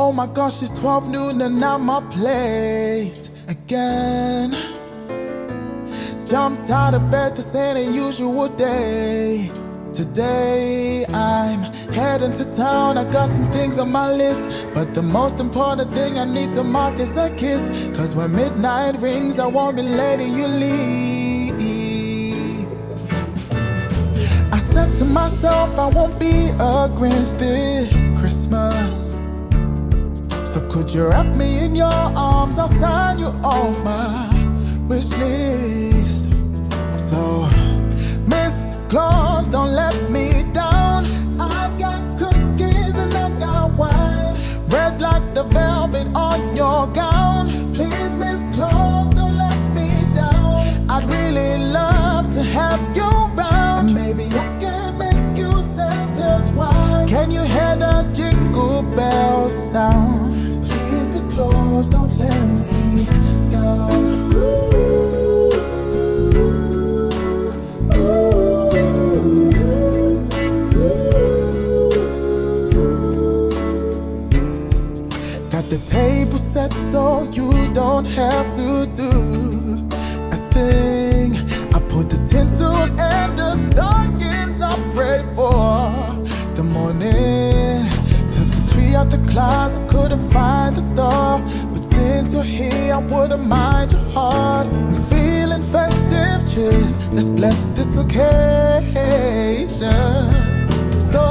Oh my gosh, it's 12 noon and I'm up late again. Jumped out of bed, this ain't a usual day. Today I'm heading to town, I got some things on my list, but the most important thing I need to mark is a kiss. Cause when midnight rings, I won't be letting you leave. I said to myself, I won't be a Grinch this Christmas. So could you wrap me in your arms? I'll sign you off my wish list. So, Miss Claus, don't let me down. I got cookies and I got wine, red like the velvet on your gown. Please, Miss Claus, don't let me down. I'd really love to have you around. And maybe I can make you Santa's wife. Can you hear the jingle bells sound? Close, don't let me down. Got the table set so you don't have to do a thing. I put the tinsel and the stockings up ready for the morning. Out the closet, couldn't find the star, but since you're here, I wouldn't mind your heart. I'm feeling festive, cheers, let's bless this occasion. So,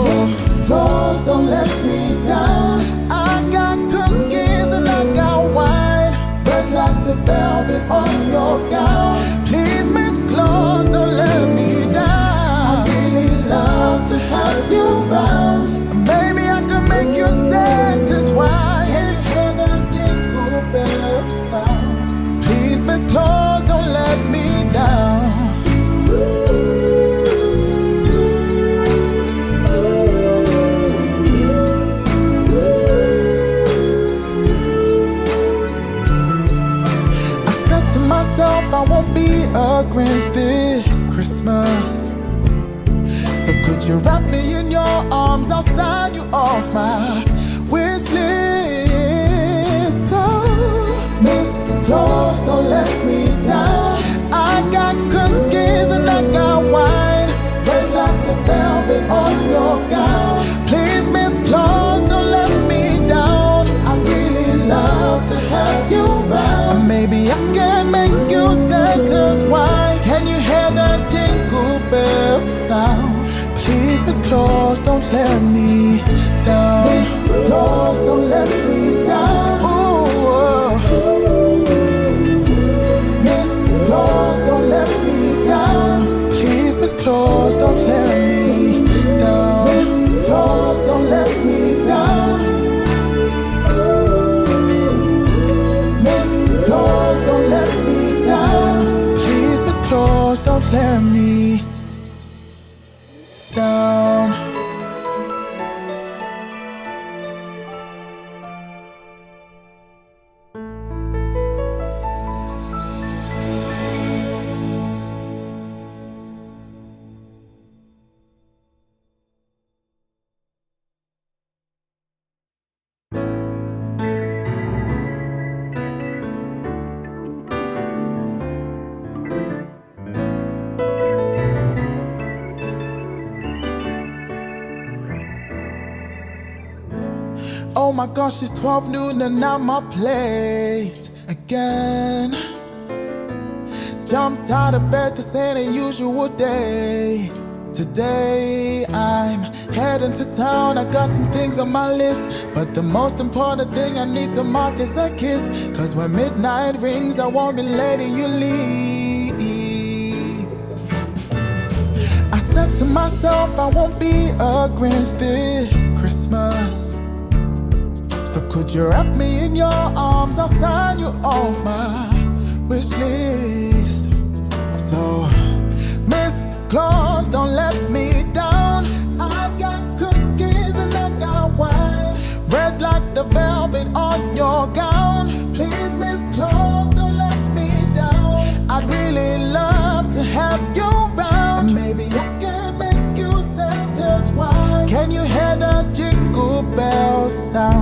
Miss Claus, don't let me down. I got cookies and I got wine, red like the velvet on your gown. Please, Miss Claus, don't let me down. I really love to have you around. Baby, I could make you Santa's wife. Hear the jingle bells sound. Please, Miss Claus, don't let me down. I said to myself, I won't be a Grinch this Christmas. So could you wrap me in your arms? I'll sign you off my wish list. So, Mr. Claus, don't let me down. I got cookies and I got wine, red like the velvet on your gown. Please, Miss Claus, don't let me down. I really love to have you around. And maybe I can make you Santa's wife. Can you hear the jingle bells sound? Please, Miss Claus, don't let me down. Miss Claus, don't let me down. Ooh, Miss Claus, don't let me down. Please, Miss Claus, don't let me down. Miss Claus, don't let me down. Miss Claus, don't let me down. Please, Miss Claus, don't let me down. Oh my gosh, it's 12 noon and I'm up late again. Jumped out of bed, this ain't a usual day. Today I'm heading to town, I got some things on my list, but the most important thing I need to mark is a kiss. Cause when midnight rings, I won't be letting you leave. I said to myself, I won't be a Grinch this Christmas. So could you wrap me in your arms? I'll sign you off my wish list. So, Miss Claus, don't let me down. I got cookies and I got wine, red like the velvet on your gown. Please, Miss Claus, don't let me down. I'd really love to have you around. And maybe I can make you Santa's wife. Can you hear the jingle bells sound?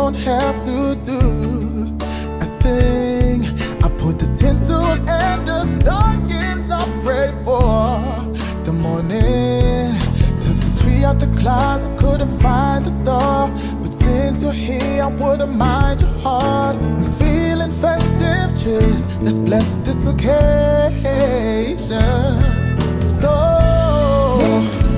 don't have to do a thing. I put the tinsel and the stockings I'm ready for the morning. Took the tree out the closet, couldn't find the star, but since you're here I wouldn't mind your heart. I'm feeling festive, cheers, let's bless this occasion. So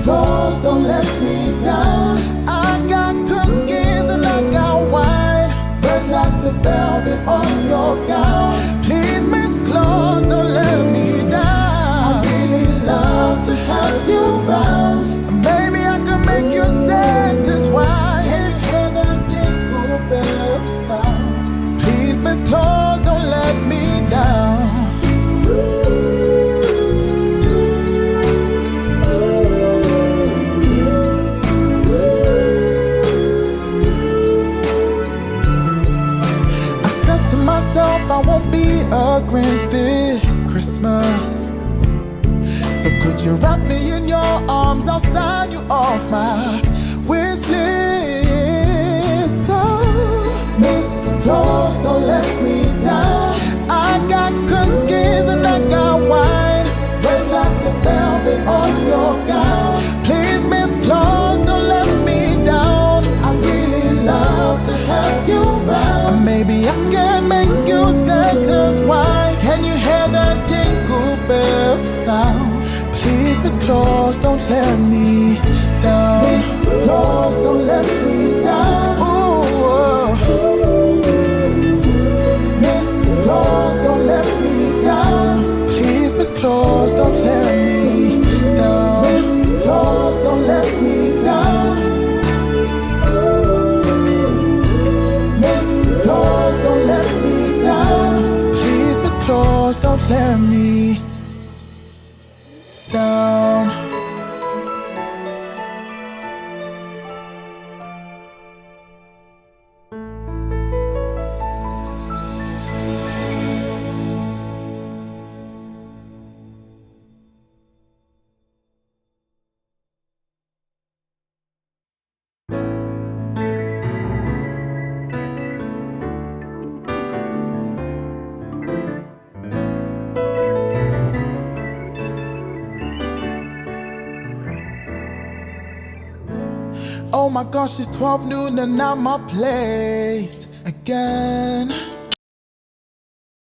close, don't let me down. I got cookies and I got wine, red like the velvet on your gown. Please, Miss Claus, don't let me down. I really love to have you round. Maybe I can make you Santa's wife. Hear the jingle bell sound. Please, Miss Claus, don't let me down. I won't be a Grinch this Christmas. So could you wrap me in your arms? I'll sign you off my wish list. So Miss Claus, don't let me down. I got cookies and I got wine, red like the velvet on your gown. Please, Miss Claus, don't let me down. I really love to have you round. Maybe I can make you Santa's wife. Can you hear that jingle bell sound? Please, Miss Claus, don't let me down. Miss Claus, don't let me down. Ooh, Miss Claus, don't let me down. Please, Miss Claus, don't let me down. Miss Claus, don't let me down. Miss Claus, don't let me down. Please, Miss Claus, don't let me down. Oh my gosh, it's 12 noon and I'm up late again.